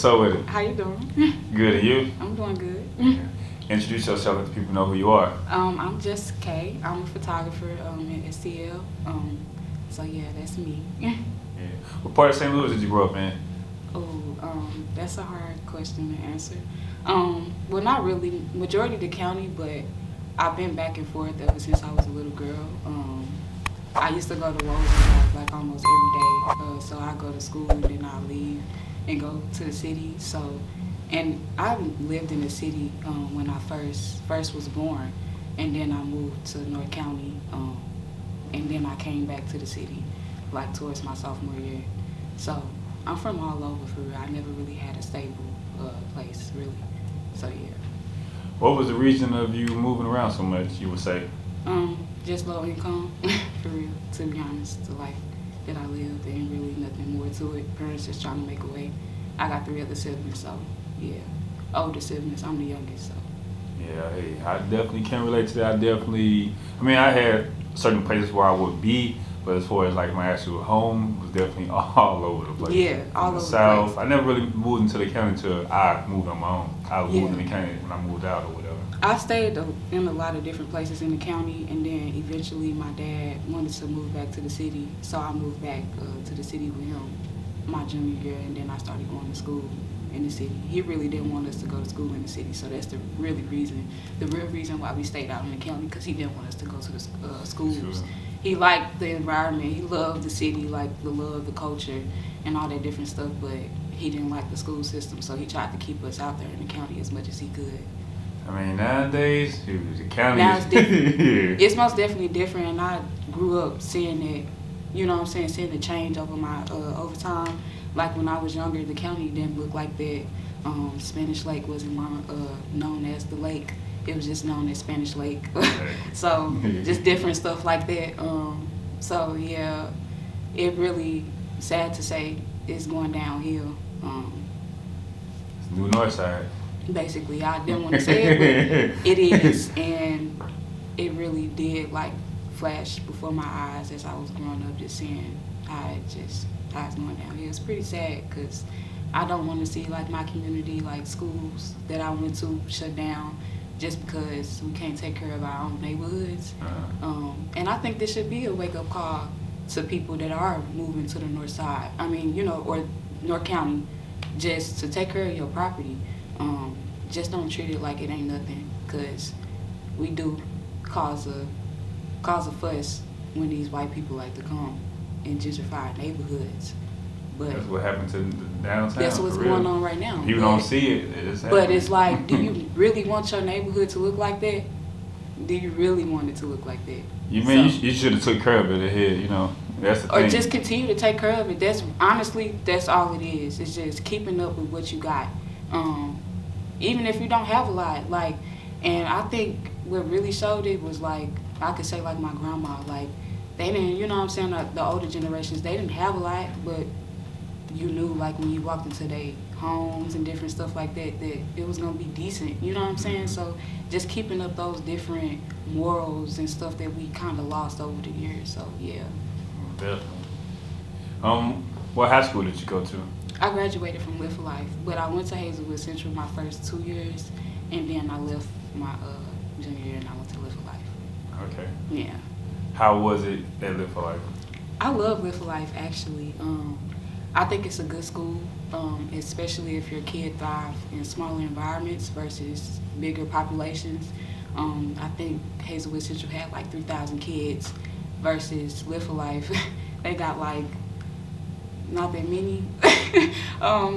up with it? How you doing? Good, and you? I'm doing good. Yeah. Introduce yourself, let the people know who you are. I'm Jessika. I'm a photographer at STL. So yeah, that's me. Yeah. What part of St. Louis did you grow up in? Oh, that's a hard question to answer. Well, not really. Majority of the county, but I've been back and forth ever since I was a little girl. I used to go to Rosenberg like almost every day. So I go to school and then I leave and go to the city. So, and I lived in the city when I first was born, and then I moved to North County, and then I came back to the city, like towards my sophomore year. So I'm from all over for real. I never really had a stable place really. So yeah. What was the reason of you moving around so much, you would say? Just low income, for real, to be honest. The life that I lived, there ain't really nothing more to it. Parents just trying to make a way. I got 3 other siblings, so yeah. Older siblings, I'm the youngest, so. Yeah, hey, I definitely can relate to that. I had certain places where I would be, but as far as like my actual home, was definitely all over the place. Yeah, all over the South. place. I never really moved into the county until I moved on my own. I moved in the county when I moved out or whatever. I stayed in a lot of different places in the county, and then eventually my dad wanted to move back to the city, so I moved back to the city with him my junior year, and then I started going to school in the city. He really didn't want us to go to school in the city, so that's the real reason why we stayed out in the county, because he didn't want us to go to the schools. Sure. He liked the environment, he loved the city, like the culture and all that different stuff, but he didn't like the school system, so he tried to keep us out there in the county as much as he could. I mean, nowadays, the county Now is it's different. yeah. It's most definitely different, and I grew up seeing it, you know what I'm saying, seeing the change over time. Like when I was younger, the county didn't look like that. Spanish Lake wasn't known as the lake. It was just known as Spanish Lake. So just different stuff like that. So yeah, it really, sad to say, it's going downhill. It's New North Side. Basically, I didn't want to say it, but it is, and it really did like flash before my eyes as I was growing up, just seeing how it's going downhill. It's pretty sad because I don't want to see like my community, like schools that I went to, shut down just because we can't take care of our own neighborhoods. And I think this should be a wake-up call to people that are moving to the north side. I mean, or North County, just to take care of your property. Just don't treat it like it ain't nothing, because we do cause a fuss when these white people like to come and gentrify neighborhoods. But that's what happened to the downtown. that's what's going on right now. You don't see it. It's but it's like, do you really want your neighborhood to look like that? Do you really want it to look like that? You should have took care of it ahead, That's the thing. Or just continue to take care of it. That's all it is. It's just keeping up with what you got. Even if you don't have a lot, like, and I think what really showed it was like, I could say like my grandma, like, they didn't, you know what I'm saying, the older generations, they didn't have a lot, but you knew like when you walked into their homes and different stuff like that, that it was gonna be decent, you know what I'm saying? So just keeping up those different morals and stuff that we kind of lost over the years, so yeah. Definitely. What high school did you go to? I graduated from Live for Life, but I went to Hazelwood Central my first 2 years, and then I left my junior year and I went to Live for Life. Okay. Yeah. How was it at Live for Life? I love Live for Life, actually. I think it's a good school, especially if your kid thrive in smaller environments versus bigger populations. I think Hazelwood Central had like 3,000 kids versus Live for Life. They got like not that many.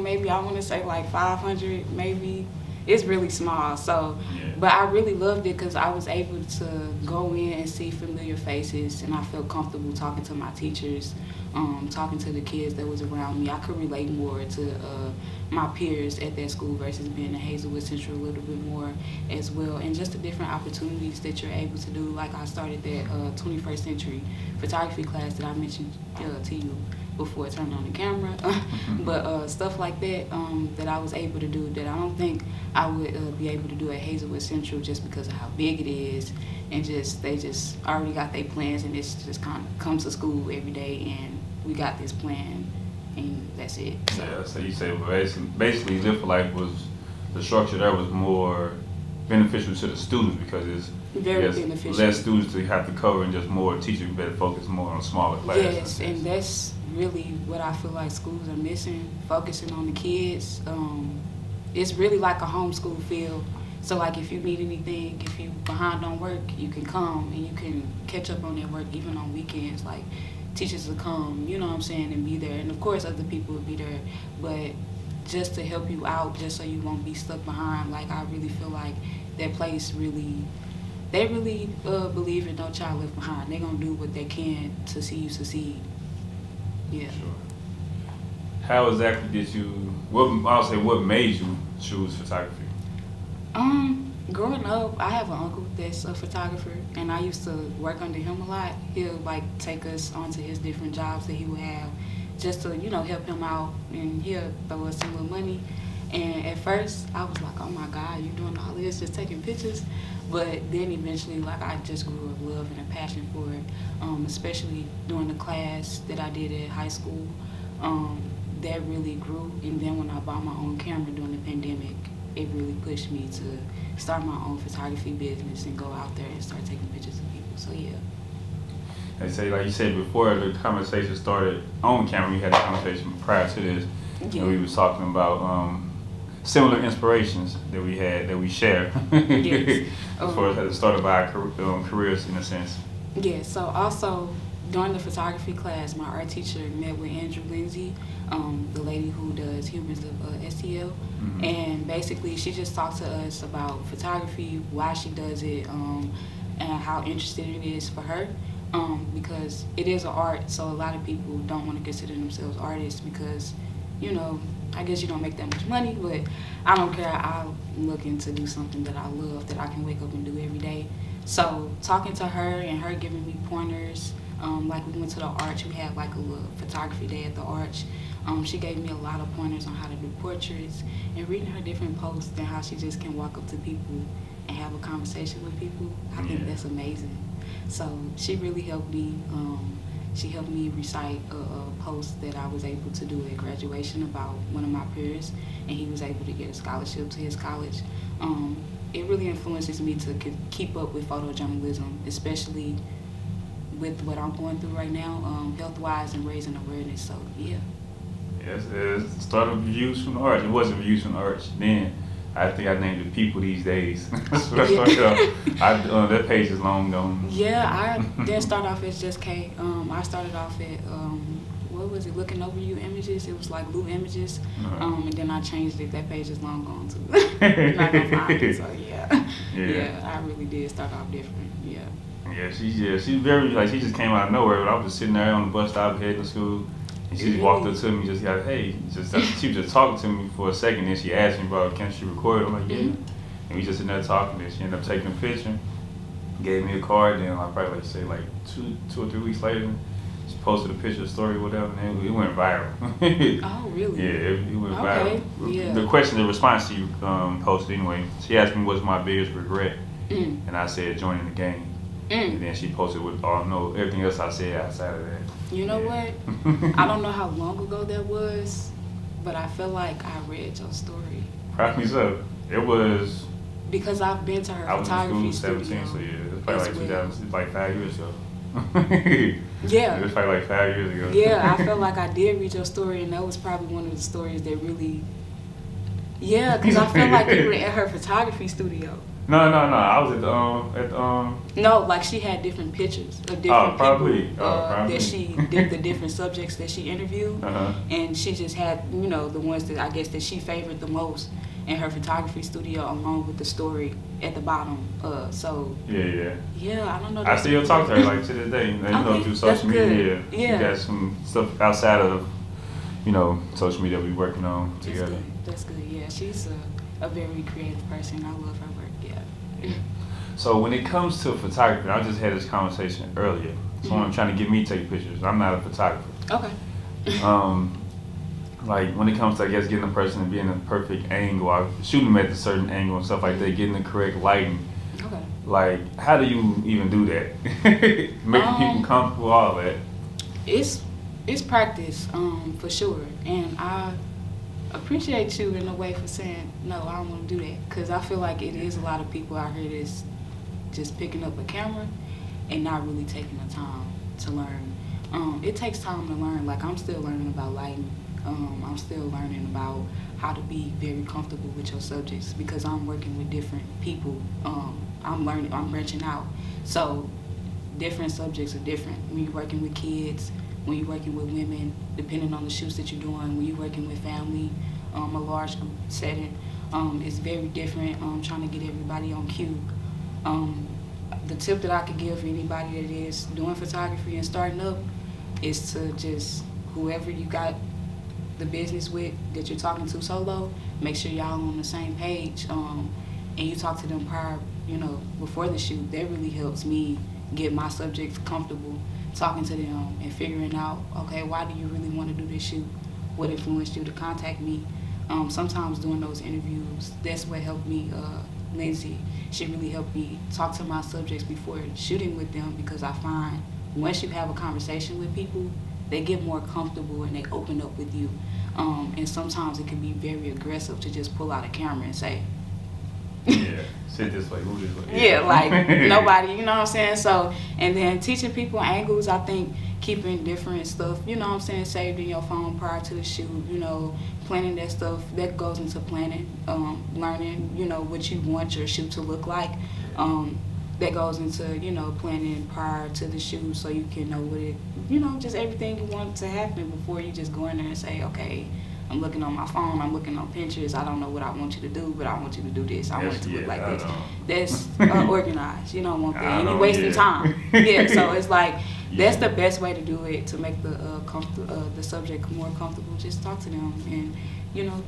Maybe I want to say like 500, maybe. It's really small, so, yeah. But I really loved it because I was able to go in and see familiar faces, and I felt comfortable talking to my teachers, talking to the kids that was around me. I could relate more to my peers at that school versus being in Hazelwood Central a little bit more as well, and just the different opportunities that you're able to do. Like I started that 21st century photography class that I mentioned to you before I turned on the camera, but stuff like that that I was able to do that I don't think I would be able to do at Hazelwood Central just because of how big it is, and they just already got their plans, and it's just kind of come to school every day and we got this plan and that's it. So. Yeah, so you say basically Live for Life was, the structure there was more beneficial to the students because it's very beneficial. Less students to have to cover and just more teachers better focus more on smaller classes. Yes, and that's really what I feel like schools are missing, focusing on the kids. It's really like a homeschool feel. So like if you need anything, if you behind on work, you can come and you can catch up on that work even on weekends. Like teachers will come, you know what I'm saying, and be there. And of course other people will be there. But just to help you out, just so you won't be stuck behind, like I really feel like that place really, they really believe in No Child Left Behind. They're going to do what they can to see you succeed. Yeah. Sure. How exactly did you, what made you choose photography? Growing up, I have an uncle that's a photographer, and I used to work under him a lot. He'll like take us onto his different jobs that he would have just to, you know, help him out, and he'll throw us some little money. And at first, I was like, oh my God, you doing all this, just taking pictures? But then eventually, like, I just grew a love and a passion for it, especially during the class that I did at high school. That really grew. And then when I bought my own camera during the pandemic, it really pushed me to start my own photography business and go out there and start taking pictures of people. So, yeah. They say, like you said before, the conversation started on camera. We had a conversation prior to this, Yeah. and we was talking about similar inspirations that we had, that we share, Yes. as far as how it started by our careers in a sense. Yeah, so also during the photography class, my art teacher met with Andrew Lindsay, the lady who does Humans of STL, Mm-hmm. and basically she just talked to us about photography, why she does it, and how interested it is for her, because it is an art, so a lot of people don't want to consider themselves artists because, you know, I guess you don't make that much money, but I don't care. I'm looking to do something that I love, that I can wake up and do every day. So talking to her and her giving me pointers, like we went to the Arch, we had like a little photography day at the Arch. She gave me a lot of pointers on how to do portraits, and reading her different posts and how she just can walk up to people and have a conversation with people. I think that's amazing. So she really helped me. She helped me recite a post that I was able to do at graduation about one of my peers, and he was able to get a scholarship to his college. It really influences me to keep up with photojournalism, especially with what I'm going through right now, health-wise and raising awareness. So, yeah. Yes, it started with Views from the Arch. It wasn't Views from the Arch then. I think I named it People These Days. That's what I started off. That page is long gone. Yeah, I didn't start off as Just K. I started off at, what was it, Looking Over You Images. It was like Lou Images. And then I changed it. That page is long gone too. Not gonna find it, so yeah. I really did start off different, yeah. Yeah, she's very, like, she just came out of nowhere. But I was just sitting there on the bus stop heading to school. And she just walked up to me, just got, hey, she was just talking to me for a second, then she asked me about, can she record? I'm like, yeah. And we just sitting there talking, and she ended up taking a picture, gave me a card, then I probably like two or 3 weeks later, she posted a picture, story, or whatever, and it went viral. Oh, really? Yeah, it went viral. Yeah. The response to you posted anyway, she asked me what's my biggest regret, and I said joining the game. And then she posted with everything else I said outside of that. You know what? I don't know how long ago that was, but I feel like I read your story. Probably so. It was. Because I've been to her photography studio. I was in school 17, so yeah, it's probably like 2000, it's like 5 years ago. Yeah. It was probably like 5 years ago. Yeah, I felt like I did read your story, and that was probably one of the stories that really. Yeah, because I felt like you were at her photography studio. No. I was at No, like she had different pictures of different people that she did, the different subjects that she interviewed, and she just had, you know, the ones that I guess that she favored the most in her photography studio, along with the story at the bottom. So yeah, I don't know. I still talk to her like to this day. You know, through social media. Yeah, she got some stuff outside of, you know, social media we working on together. That's good. Yeah, she's a very creative person. I love her work. Yeah. So when it comes to photography, I just had this conversation earlier. Someone trying to get me to take pictures. I'm not a photographer. Okay. Like when it comes to, I guess, getting a person to be in a perfect angle, or shooting them at a certain angle and stuff like that, getting the correct lighting. Okay. Like, how do you even do that? Making people comfortable, all that. It's It's practice, for sure. And I appreciate you in a way for saying, no, I don't want to do that. Because I feel like it is a lot of people out here that's just picking up a camera and not really taking the time to learn. It takes time to learn. Like, I'm still learning about lighting. I'm still learning about how to be very comfortable with your subjects because I'm working with different people. I'm branching out. So different subjects are different. When you're working with kids, when you're working with women, depending on the shoots that you're doing, when you're working with family, a large group setting, it's very different. Trying to get everybody on cue. The tip that I could give anybody that is doing photography and starting up is to just, whoever you got the business with that you're talking to solo, make sure y'all on the same page, and you talk to them prior, before the shoot. That really helps me get my subjects comfortable talking to them and figuring out, okay, why do you really want to do this shoot? What influenced you to contact me? Sometimes doing those interviews, that's what helped me. Lindsay, she really helped me talk to my subjects before shooting with them, because I find once you have a conversation with people, they get more comfortable and they open up with you. And sometimes it can be very aggressive to just pull out a camera and say, yeah, sit this way, move this way. Yeah, like nobody, you know what I'm saying? So, and then teaching people angles, I think keeping different stuff, saved in your phone prior to the shoot, planning that stuff, that goes into planning, learning, what you want your shoot to look like. That goes into, planning prior to the shoot so you can know what it, just everything you want to happen before you just go in there and say, okay, I'm looking on my phone, I'm looking on Pinterest, I don't know what I want you to do, but I want you to do this, I want it to look like this. That's unorganized, you don't want that, and you're wasting time. Yeah, so it's like, that's the best way to do it, to make the subject more comfortable. Just talk to them and,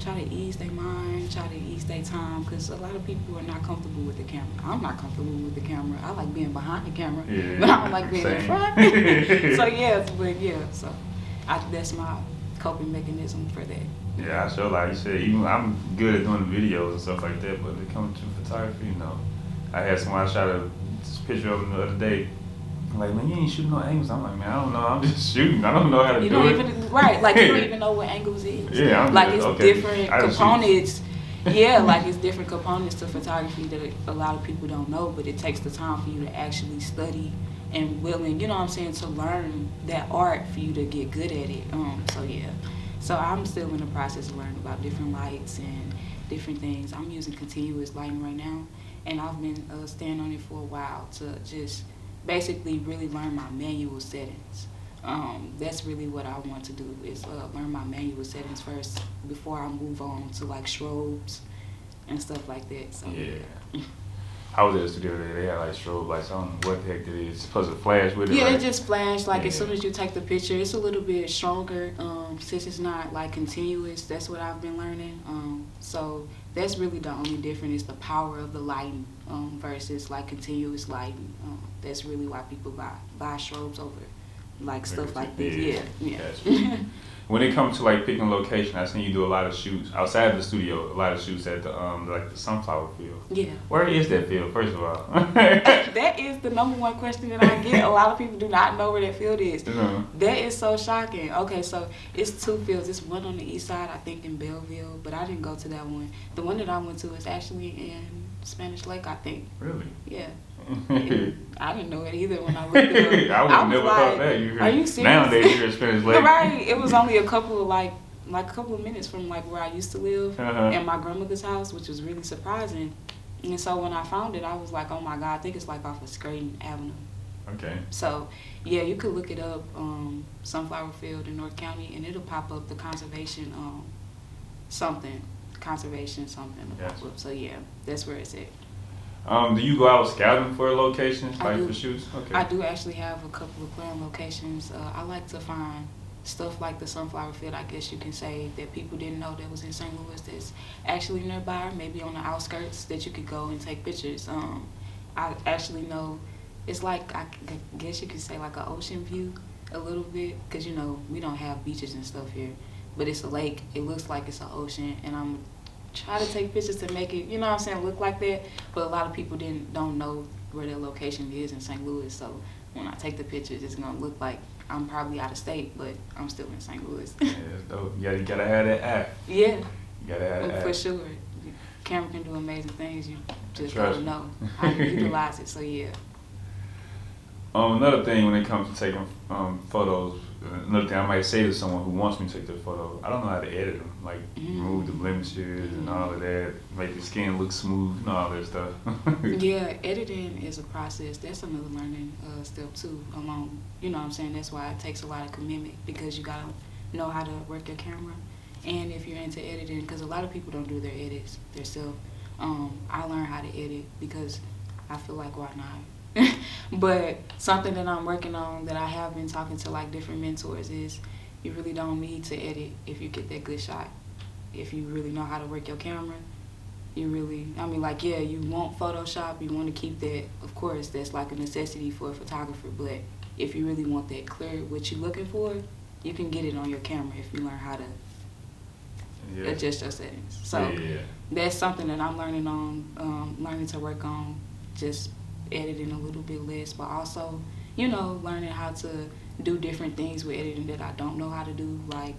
try to ease their mind, try to ease their time, because a lot of people are not comfortable with the camera. I'm not comfortable with the camera. I like being behind the camera, but I don't like being in front. So that's my coping mechanism for that. Yeah, I sure, like you said, even I'm good at doing videos and stuff like that, but when it comes to photography, I had someone I shot a picture of them the other day. Like, man, you ain't shooting no angles. I'm like, man, I don't know. I'm just shooting. I don't know how to do it. You don't even know what angles is. Yeah, it's different components. Yeah, like it's different components to photography that a lot of people don't know, but it takes the time for you to actually study and willing, to learn that art for you to get good at it. So I'm still in the process of learning about different lights and different things. I'm using continuous lighting right now, and I've been staying on it for a while to just basically really learn my manual settings. That's really what I want to do, is learn my manual settings first before I move on to like strobes and stuff like that. So yeah. I was at the studio today, they had like strobe lights. I don't know what the heck it is. It's supposed to flash with it. Yeah, right? It just flashed as soon as you take the picture. It's a little bit stronger since it's not like continuous. That's what I've been learning. So that's really the only difference, is the power of the lighting versus like continuous lighting. That's really why people buy strobes over like stuff like this. Yeah. When it comes to like picking location, I seen you do a lot of shoots outside of the studio. A lot of shoots at the like the sunflower field. Yeah. Where is that field, first of all? That is the number one question that I get. A lot of people do not know where that field is. That is so shocking. Okay, so it's two fields. It's one on the east side, I think in Belleville, but I didn't go to that one. The one that I went to is actually in Spanish Lake, I think. Really? Yeah. I didn't know it either when I looked it up. I would never thought that. Are you serious? Nowadays you're in Spanish Lake. Right. It was only a couple of minutes from like where I used to live at my grandmother's house, which was really surprising. And so when I found it, I was like, oh my God, I think it's like off of Scranton Avenue. Okay. So yeah, you could look it up, Sunflower Field in North County, and it'll pop up the conservation something. Yes. So yeah, that's where it's at. Do you go out scouting for locations, for shoots? Okay. I do actually have a couple of planned locations. I like to find stuff like the Sunflower Field, I guess you can say, that people didn't know that was in St. Louis, that's actually nearby, maybe on the outskirts, that you could go and take pictures. I actually know it's like, I guess you could say like an ocean view a little bit, because we don't have beaches and stuff here, but it's a lake. It looks like it's an ocean, and I'm try to take pictures to make it, look like that. But a lot of people don't know where their location is in St. Louis. So when I take the pictures, it's gonna look like I'm probably out of state, but I'm still in St. Louis. Yeah, that's dope. You gotta have that app. Yeah. You gotta have that app. For sure. The camera can do amazing things. You just Trust gotta me. know how to utilize it. So yeah. Another thing when it comes to taking photos, another thing I might say to someone who wants me to take their photo, I don't know how to edit them, like remove the blemishes and all of that, make the skin look smooth and all that stuff. Yeah, editing is a process. That's another learning step too. Along, you know what I'm saying? That's why it takes a lot of commitment, because you gotta know how to work your camera. And if you're into editing, because a lot of people don't do their edits themselves. I learned how to edit because I feel like, why not? But something that I'm working on, that I have been talking to like different mentors, is you really don't need to edit if you get that good shot. If you really know how to work your camera, you really, I mean, like, yeah, you want Photoshop, you want to keep that, of course, that's like a necessity for a photographer, but if you really want that clear, what you're looking for, you can get it on your camera if you learn how to adjust your settings. So that's something that I'm learning on, learning to work on, just editing a little bit less, but also, you know, learning how to do different things with editing that I don't know how to do, like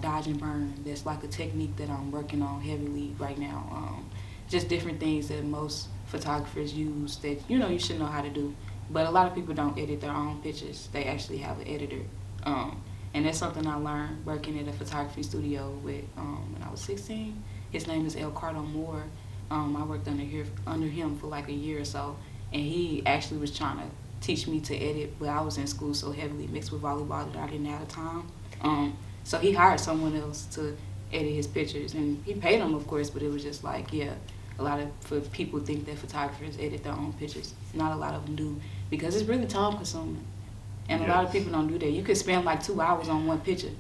dodge and burn. That's like a technique that I'm working on heavily right now. Just different things that most photographers use that, you know, you should know how to do. But a lot of people don't edit their own pictures. They actually have an editor. And that's something I learned working at a photography studio with when I was 16. His name is El Cardo Moore. I worked under him for like a year or so, and he actually was trying to teach me to edit, but I was in school so heavily mixed with volleyball that I didn't have the time. So he hired someone else to edit his pictures, and he paid him, of course, but it was just like, yeah, for people think that photographers edit their own pictures. Not a lot of them do, because it's really time consuming. And a lot of people don't do that. You could spend like 2 hours on one picture,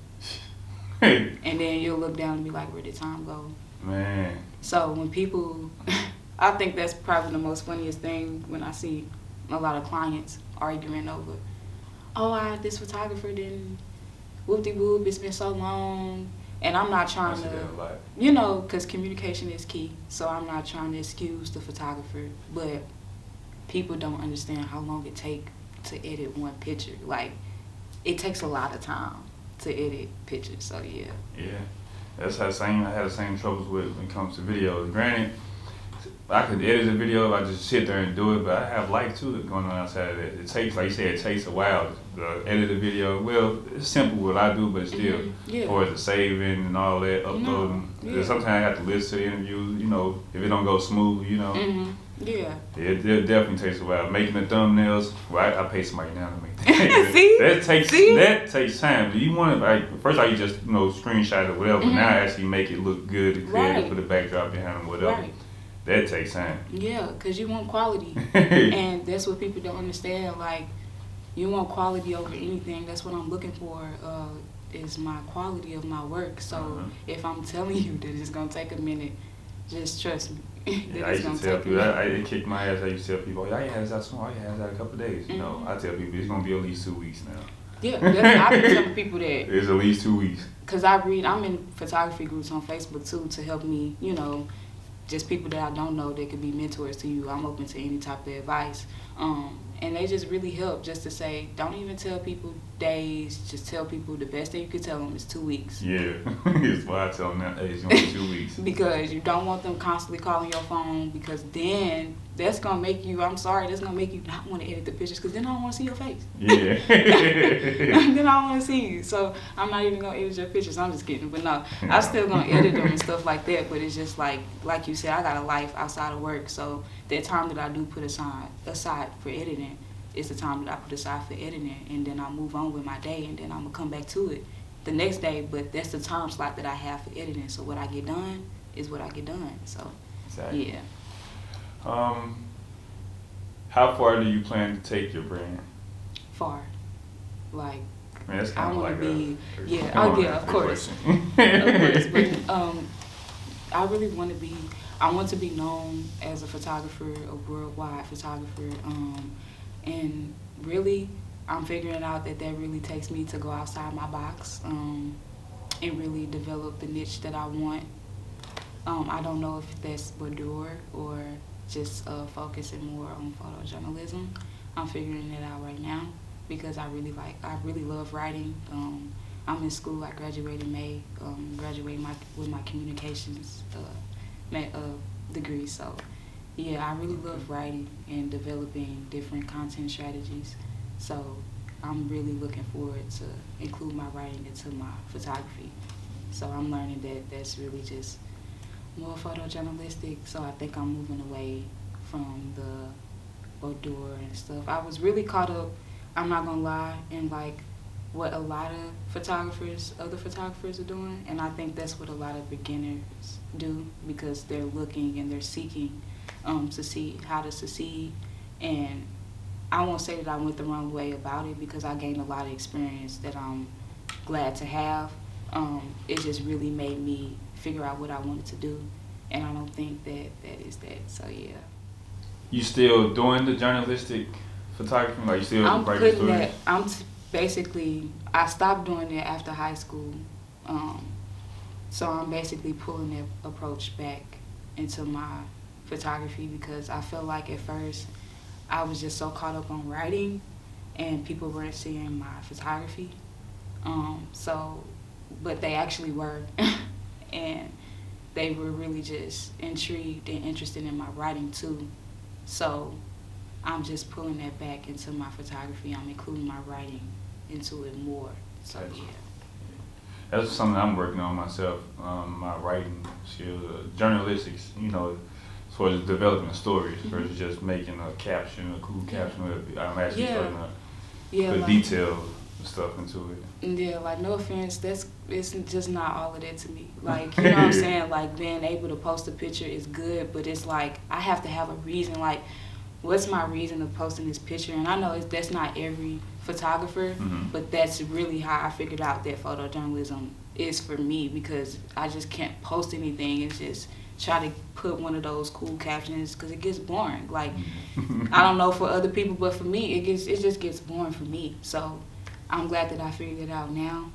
and then you'll look down and be like, where did time go? Man. So when people, I think that's probably the most funniest thing when I see a lot of clients arguing over, this photographer didn't, whoop-de-whoop, it's been so long. And I'm not trying to, you know, because communication is key. So I'm not trying to excuse the photographer, but people don't understand how long it takes to edit one picture. Like, it takes a lot of time to edit pictures, so yeah. Yeah. That's how I had the same troubles with when it comes to videos. Granted, I could edit a video if I just sit there and do it, but I have life too going on outside of that. It takes, like you said, it takes a while to edit a video. Well, it's simple what I do, but still, for the saving and all that, uploading. Sometimes I have to listen to the interviews, you know, if it don't go smooth, you know. It definitely takes a while. Making the thumbnails, well, I pay somebody now to make that. That takes time. Do you want to, like, first I just, you know, screenshot it or whatever, but now I actually make it look good and creative, put a backdrop behind it, whatever. That takes time. Yeah, because you want quality. And that's what people don't understand. Like, you want quality over anything. That's what I'm looking for, is my quality of my work. So if I'm telling you that it's going to take a minute, just trust me. I used to tell people, I kicked my ass. I used to tell people, y'all have this out soon, y'all have that a couple of days. You know, I tell people it's gonna be at least 2 weeks now. Yeah, I've been telling people that. It's at least 2 weeks. Cause I'm in photography groups on Facebook too to help me, you know, just people that I don't know that could be mentors to you. I'm open to any type of advice. And they just really help, just to say, don't even tell people days, just tell people the best thing you could tell them is 2 weeks. Yeah, that's why I tell them that it's going to be 2 weeks. Because you don't want them constantly calling your phone, because then that's going to make you, that's going to make you not want to edit the pictures, because then I don't want to see your face. Yeah. Then I don't want to see you. So I'm not even going to edit your pictures. I'm just kidding. But no, I'm still going to edit them and stuff like that. But it's just like you said, I got a life outside of work. So that time that I do put aside for editing is the time that I put aside for editing. And then I move on with my day, and then I'm going to come back to it the next day. But that's the time slot that I have for editing. So what I get done is what I get done. So, exactly. Yeah. How far do you plan to take your brand? Far. Like, man, that's kind I of want like to be, of course. Of course. But I really want to be, I want to be known as a photographer, a worldwide photographer. And really, I'm figuring out that really takes me to go outside my box and really develop the niche that I want. I don't know if that's boudoir or just focusing more on photojournalism. I'm figuring it out right now because I really love writing. I'm in school. I graduated in May. Graduating with my communications degree. So, yeah, I really love writing and developing different content strategies. So, I'm really looking forward to include my writing into my photography. So I'm learning that that's really just more photojournalistic. So I think I'm moving away from the outdoor and stuff. I was really caught up, I'm not gonna lie, in like what a lot of other photographers are doing. And I think that's what a lot of beginners do because they're looking and they're seeking to see how to succeed. And I won't say that I went the wrong way about it because I gained a lot of experience that I'm glad to have. It just really made me figure out what I wanted to do, and I don't think that is that. So yeah. You still doing the journalistic photography? Like you still writing stories? Basically, I stopped doing it after high school. So I'm basically pulling that approach back into my photography because I felt like at first I was just so caught up on writing and people weren't seeing my photography. But they actually were. And they were really just intrigued and interested in my writing too. So I'm just pulling that back into my photography. I'm including my writing into it more. So yeah. That's something I'm working on myself, my writing skills, journalistics, as far as developing stories versus just making a caption, a cool caption. I'm actually starting to put detail and stuff into it. Yeah, like no offense, it's just not all of that to me. Like, you know what I'm saying? Like being able to post a picture is good, but it's like I have to have a reason. Like, what's my reason of posting this picture? And I know that's not every photographer, but that's really how I figured out that photojournalism is for me because I just can't post anything and just try to put one of those cool captions because it gets boring. Like, I don't know for other people, but for me, it just gets boring for me. So I'm glad that I figured it out now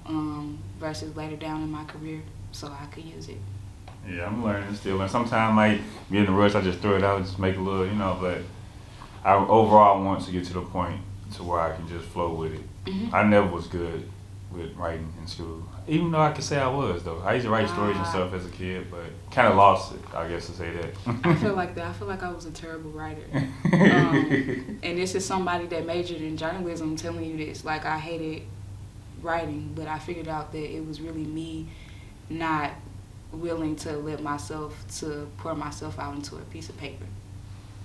versus later down in my career so I could use it. Yeah, I'm learning still. And sometimes I might be in a rush, I just throw it out, just make a little, but I overall want to get to the point to where I can just flow with it. I never was good with writing in school, even though I could say I was though. I used to write stories and stuff as a kid, but kind of lost it, I guess to say that. I feel like that. I feel like I was a terrible writer. And this is somebody that majored in journalism telling you this. Like, I hated writing, but I figured out that it was really me not willing to let myself to pour myself out into a piece of paper.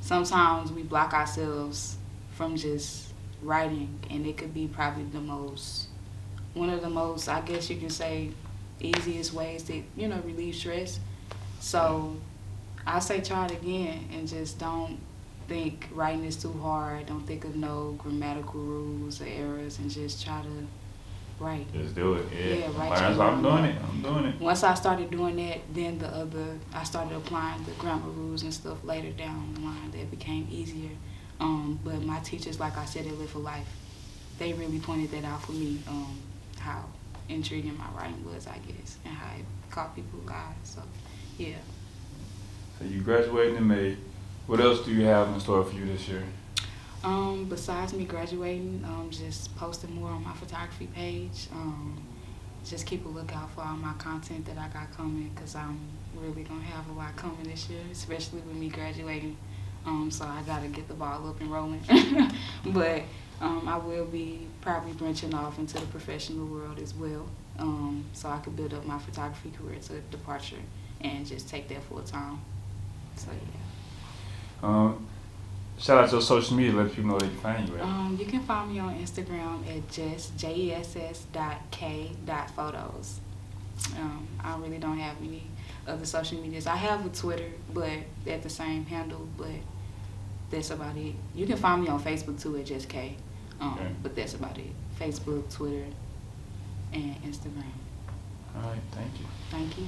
Sometimes we block ourselves from just writing, and it could be probably one of the most, I guess you can say, easiest ways to, relieve stress. So I say try it again and just don't think writing is too hard. Don't think of no grammatical rules or errors and just try to write. Just do it, yeah. Write. I'm doing it. Once I started doing that, then I started applying the grammar rules and stuff later down the line. That became easier. But my teachers, like I said, at Live for Life, they really pointed that out for me, how intriguing my writing was, I guess, and how it caught people's eyes. So, yeah. So you graduated in May. What else do you have in store for you this year? Besides me graduating, just posting more on my photography page. Just keep a lookout for all my content that I got coming because I'm really going to have a lot coming this year, especially with me graduating. So I got to get the ball up and rolling. But I will be probably branching off into the professional world as well, so I could build up my photography career to departure and just take that full time. So yeah. Shout out to your social media, let people know they can find you at. You can find me on Instagram at Jess, jess.k.photos. I really don't have any other social medias. I have a Twitter, but at the same handle, but that's about it. You can find me on Facebook too at Jess K. But that's about it. Facebook, Twitter, and Instagram. All right, thank you. Thank you.